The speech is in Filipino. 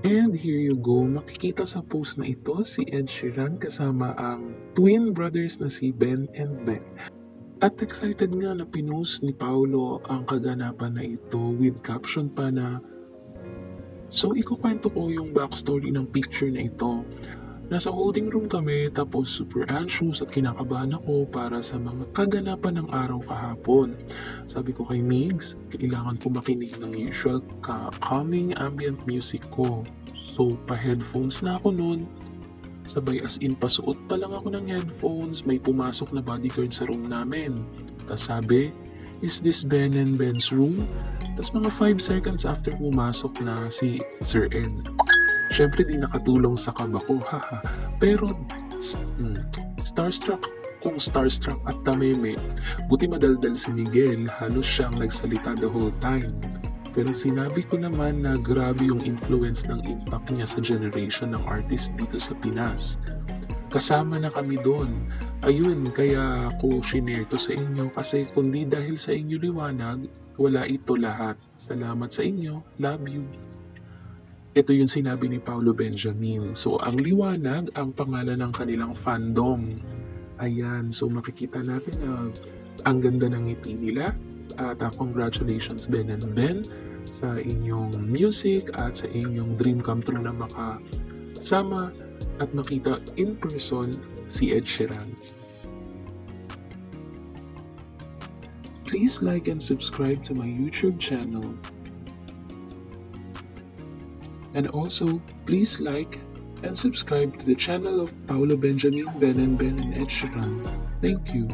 And here you go, makikita sa post na ito si Ed Sheeran kasama ang twin brothers na si Ben and Ben. At excited nga na pinost ni Paolo ang kaganapan na ito with caption pa na, so ikukwento ko yung backstory ng picture na ito. Nasa holding room kami tapos super anxious at kinakabahan ako para sa mga kaganapan ng araw kahapon. Sabi ko kay Migs, kailangan ko makinig ng usual calming ambient music ko. So pa-headphones na ako noon. Sabay as in pasuot pa lang ako ng headphones, may pumasok na bodyguard sa room namin. Tas sabi, is this Ben and Ben's room? Tas mga 5 seconds after pumasok na si Sir Ed. Siyempre di nakatulong sa kaba ko, haha. Pero starstruck at tameme. Buti madaldal si Miguel, halos siyang nagsalita the whole time. Pero sinabi ko naman na grabe yung influence ng impact niya sa generation ng artist dito sa Pinas. Kasama na kami doon. Ayun, kaya ako shinare to sa inyo kasi kundi dahil sa inyo liwanag, wala ito lahat. Salamat sa inyo. Love you. Ito yung sinabi ni Paolo Benjamin. So, ang liwanag, ang pangalan ng kanilang fandom. Ayan, so makikita natin na ang ganda ng ngiti nila. At congratulations Ben and Ben sa inyong music at sa inyong dream come true na makasama at makita in person si Ed Sheeran. Please like and subscribe to my YouTube channel. And also, please like and subscribe to the channel of Paolo Benjamin, Ben and Ben and Ed Sheeran. Thank you.